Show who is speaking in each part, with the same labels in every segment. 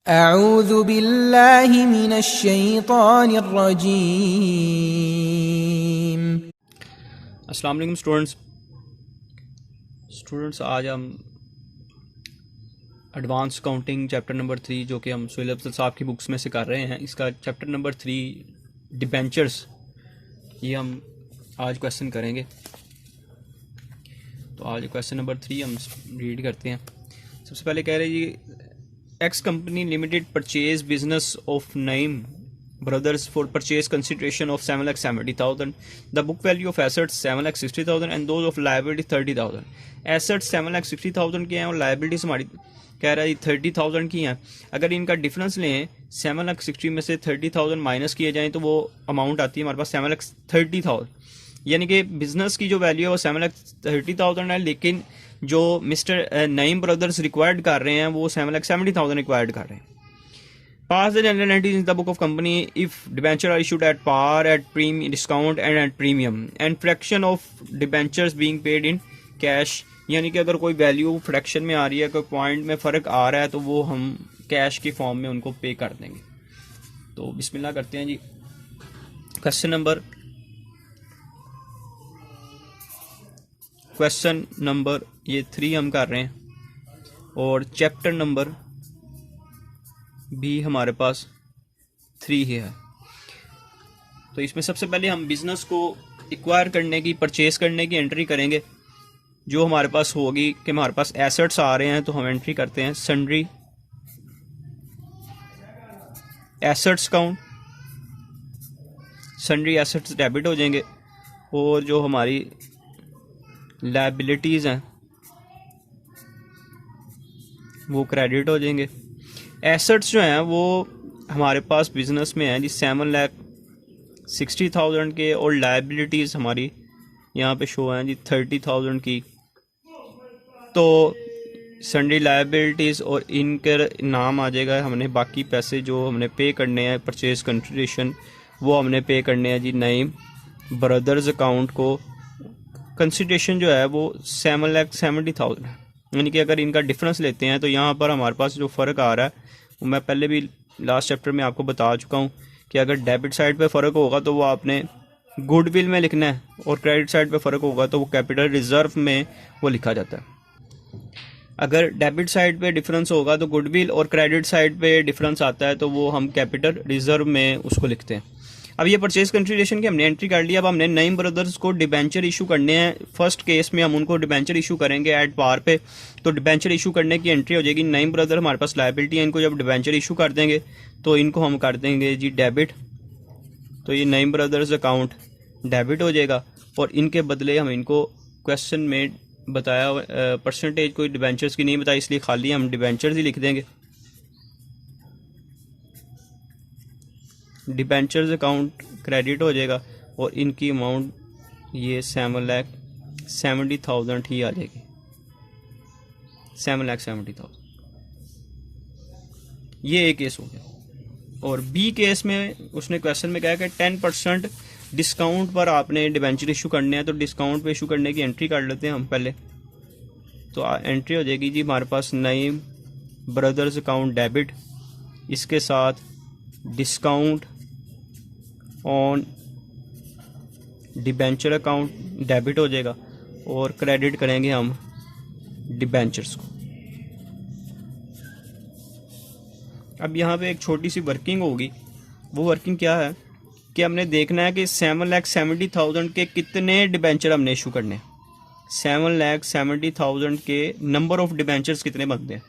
Speaker 1: अऊज़ु बिल्लाहि मिनश्शैतानिर रजीम।
Speaker 2: अस्सलाम वालेकुम स्टूडेंट्स, आज हम एडवांस काउंटिंग चैप्टर नंबर 3 जो कि हम सुहेल अफजल साहब की बुक्स में से कर रहे हैं, इसका चैप्टर नंबर 3 डिबेंचर्स, ये हम आज क्वेश्चन करेंगे। तो आज क्वेश्चन नंबर 3 हम रीड करते हैं। सबसे पहले कह रहे हैं जी, X company limited purchase business of Naeem brothers for purchase consideration of 7,70,000. The book value of assets 7,60,000 and those of liability 30,000. Assets 7,60,000 के हैं और liabilities हमारी कह रहा है 30,000 की हैं। अगर इनका डिफरेंस लें 7,60,000 में से 30,000 माइनस किए जाएँ तो वो अमाउंट आती है हमारे पास 7,30,000। यानी कि बिजनेस की जो वैल्यू है वो 7,30,000 है, लेकिन जो मिस्टर नईम ब्रदर्स रिक्वायर्ड कर रहे हैं वो 7,70,000 रिक्वायर्ड कर रहे हैं। Pass the general entries in the book of company if debenture are issued at par, at premium, discount and at premium, and fraction of debentures being paid in cash. यानी कि अगर कोई वैल्यू फ्रैक्शन में आ रही है, कोई point में फ़र्क आ रहा है तो वो हम कैश की फॉर्म में उनको पे कर देंगे। तो बिस्मिल्लाह करते हैं जी। क्वेश्चन नंबर ये 3 हम कर रहे हैं और चैप्टर नंबर भी हमारे पास 3 ही है। तो इसमें सबसे पहले हम बिजनेस को एक्वायर करने की, परचेज करने की एंट्री करेंगे जो हमारे पास होगी कि हमारे पास एसेट्स आ रहे हैं तो हम एंट्री करते हैं sundry assets count. Sundry assets debit हो जाएंगे और जो हमारी लायबिलिटीज़ हैं वो क्रेडिट हो जाएंगे। एसेट्स जो हैं वो हमारे पास बिजनेस में हैं जी 7,60,000 के और लायबिलिटीज़ हमारी यहाँ पे शो हैं जी 30,000 की। तो सन्ड्री लायबिलिटीज़ और इनके नाम आ जाएगा, हमने बाकी पैसे जो हमने पे करने हैं परचेज कंसिडरेशन वो हमने पे करने हैं जी नईम ब्रदर्स अकाउंट को। कंसिडरेशन जो है वो 7,70,000 है। यानी कि अगर इनका डिफरेंस लेते हैं तो यहाँ पर हमारे पास जो फ़र्क आ रहा है वो मैं पहले भी लास्ट चैप्टर में आपको बता चुका हूँ कि अगर डेबिट साइड पे फ़र्क होगा तो वो आपने गुडविल में लिखना है और क्रेडिट साइड पे फ़र्क होगा तो वो कैपिटल रिजर्व में वो लिखा जाता है। अगर डेबिट साइड पे डिफरेंस होगा तो गुडविल और क्रेडिट साइड पे डिफरेंस आता है तो वो हम कैपिटल रिजर्व में उसको लिखते हैं। अब ये परचेज कंसिडरेशन की हमने एंट्री कर लिया। अब हमने नईम ब्रदर्स को डिबेंचर इशू करने हैं। फर्स्ट केस में हम उनको डिबेंचर इशू करेंगे एट पार पे, तो डिबेंचर इशू करने की एंट्री हो जाएगी। नईम ब्रदर हमारे पास लायबिलिटी है, इनको जब डिबेंचर इशू कर देंगे तो इनको हम कर देंगे जी डेबिट। तो ये नईम ब्रदर्स अकाउंट डेबिट हो जाएगा और इनके बदले हम इनको क्वेश्चन में बताया परसेंटेज कोई डिबेंचर्स की नहीं बताई, इसलिए खाली हम डिबेंचर्स ही लिख देंगे। डिबेंचर्स अकाउंट क्रेडिट हो जाएगा और इनकी अमाउंट ये 7,70,000 ही आ जाएगी, 7,70,000। ये एक केस हो गया। और बी केस में उसने क्वेश्चन में कहा कि 10% डिस्काउंट पर आपने डिबेंचर इशू करने हैं, तो डिस्काउंट पे इशू करने की एंट्री कर लेते हैं हम पहले। तो एंट्री हो जाएगी जी हमारे पास नईम ब्रदर्स अकाउंट डेबिट, इसके साथ discount on debenture account debit हो जाएगा और क्रेडिट करेंगे हम डिबेंचर्स को। अब यहाँ पे एक छोटी सी वर्किंग होगी। वो वर्किंग क्या है कि हमने देखना है कि 7,70,000 के कितने डिबेंचर हमने इशू करने हैं। 7,70,000 के नंबर ऑफ डिबेंचर्स कितने बनते हैं।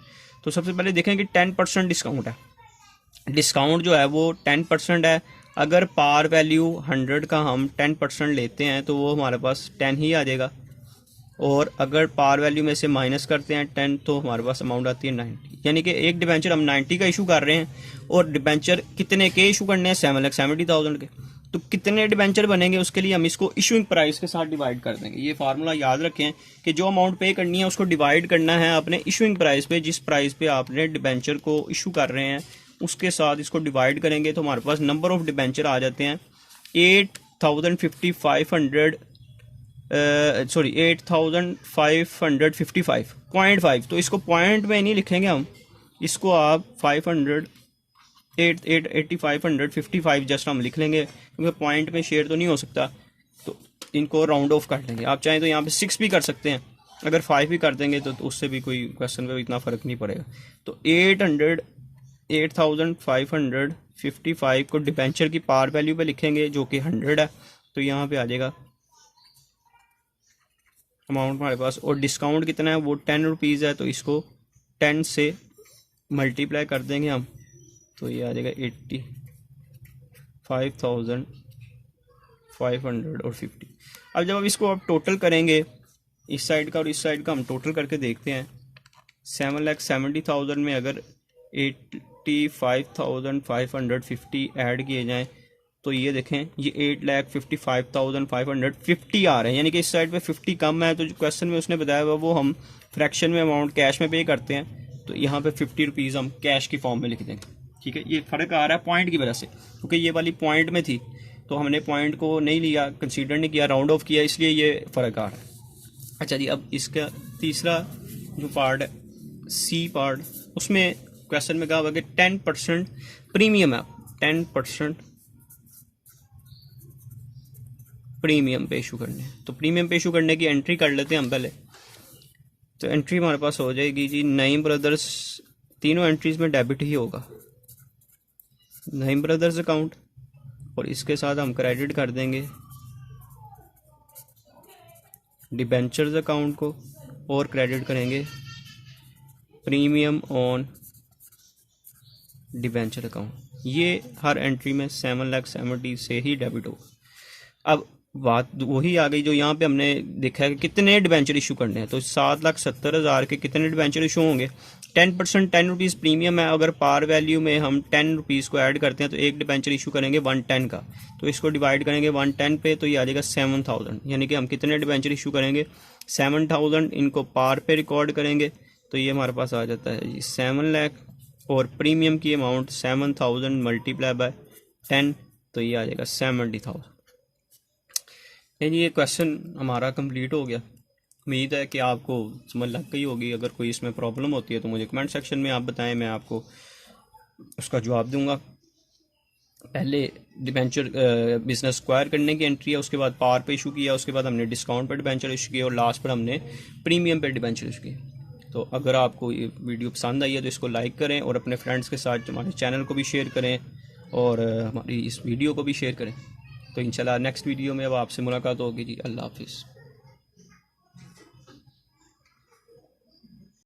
Speaker 2: तो सबसे पहले देखें कि 10% डिस्काउंट है। डिस्काउंट जो है वो 10% है। अगर पार वैल्यू 100 का हम 10% लेते हैं तो वो हमारे पास 10 ही आ जाएगा, और अगर पार वैल्यू में से माइनस करते हैं 10 तो हमारे पास अमाउंट आती है 90। यानी कि एक डिबेंचर हम 90 का इशू कर रहे हैं और डिबेंचर कितने के इशू करने हैं 7,70,000 के। तो कितने डिबेंचर बनेंगे उसके लिए हम इसको इशूइंग प्राइस के साथ डिवाइड कर देंगे। ये फार्मूला याद रखें कि जो अमाउंट पे करनी है उसको डिवाइड करना है अपने इशूइंग प्राइस पे। जिस प्राइस पे आपने डिबेंचर को इशू कर रहे हैं उसके साथ इसको डिवाइड करेंगे तो हमारे पास नंबर ऑफ डिबेंचर आ जाते हैं 8,555.5। तो इसको पॉइंट में नहीं लिखेंगे हम, इसको आप 555 जस्ट हम लिख लेंगे, क्योंकि पॉइंट में शेयर तो नहीं हो सकता, तो इनको राउंड ऑफ कर लेंगे। आप चाहें तो यहाँ पे 6 भी कर सकते हैं, अगर 5 भी कर देंगे तो उससे भी कोई क्वेश्चन पे इतना फ़र्क नहीं पड़ेगा। तो 8555 को डिबेंचर की पार वैल्यू पे लिखेंगे जो कि 100 है, तो यहाँ पे आ जाएगा अमाउंट हमारे पास। और डिस्काउंट कितना है, वो 10 रुपीज़ है, तो इसको 10 से मल्टीप्लाई कर देंगे हम, तो ये आ जाएगा 85,550। अब जब अब इसको आप टोटल करेंगे, इस साइड का और इस साइड का हम टोटल करके देखते हैं। 7,70,000 में अगर 85,550 ऐड किए जाएं तो ये देखें, ये 8,55,550 आ रहे हैं, यानी कि इस साइड पे 50 कम है। तो जो क्वेश्चन में उसने बताया हुआ वो हम फ्रैक्शन में अमाउंट कैश में पे करते हैं, तो यहाँ पे 50 रुपीज़ हम कैश की फॉर्म में लिख देंगे। ठीक है, ये फ़र्क आ रहा है पॉइंट की वजह से, क्योंकि ये वाली पॉइंट में थी तो हमने पॉइंट को नहीं लिया, कंसीडर नहीं किया, राउंड ऑफ किया, इसलिए ये फ़र्क आ रहा है। अच्छा जी, अब इसका तीसरा जो पार्ट है, सी पार्ट, उसमें क्वेश्चन में कहा हुआ कि 10% प्रीमियम है, 10% प्रीमियम पे इशू करने हैं। तो प्रीमियम पे इशू करने की एंट्री कर लेते हैं हम पहले। तो एंट्री हमारे पास हो जाएगी जी, नईम ब्रदर्स, तीनों एंट्रीज में डेबिट ही होगा, नईम ब्रदर्स अकाउंट, और इसके साथ हम क्रेडिट कर देंगे डिबेंचर्स अकाउंट को, और क्रेडिट करेंगे प्रीमियम ऑन डिबेंचर अकाउंट। ये हर एंट्री में 7,70,000 से ही डेबिट होगा। अब बात वही आ गई जो यहाँ पे हमने देखा है कि कितने डिबेंचर इशू करने हैं। तो 7,70,000 के कितने डिबेंचर इशू होंगे। 10% 10 रुपीज़ प्रीमियम है, अगर पार वैल्यू में हम 10 रुपीज़ को ऐड करते हैं तो एक डिबेंचर इशू करेंगे 110 का, तो इसको डिवाइड करेंगे 110 पे, तो ये आ जाएगा 7,000, यानी कि हम कितने डिबेंचर इशू करेंगे 7,000, इनको पार पे रिकॉर्ड करेंगे, तो ये हमारे पास आ जाता है जी 7 लाख, और प्रीमियम की अमाउंट 7,000 मल्टीप्लाई बाय 10, तो ये आ जाएगा 70,000। ये क्वेश्चन हमारा कंप्लीट हो गया। उम्मीद है कि आपको समझ लग गई होगी। अगर कोई इसमें प्रॉब्लम होती है तो मुझे कमेंट सेक्शन में आप बताएं, मैं आपको उसका जवाब दूंगा। पहले डिबेंचर बिजनेस स्क्वायर करने की एंट्री है, उसके बाद पार पे इशू किया, उसके बाद हमने डिस्काउंट पर डिबेंचर इशू किया, और लास्ट पर हमने प्रीमियम पर डिबेंचर इशू किया। तो अगर आपको ये वीडियो पसंद आई है तो इसको लाइक करें, और अपने फ्रेंड्स के साथ हमारे चैनल को भी शेयर करें, और हमारी इस वीडियो को भी शेयर करें। तो इंशाल्लाह नेक्स्ट वीडियो में अब आपसे मुलाकात होगी जी। अल्लाह हाफिज़।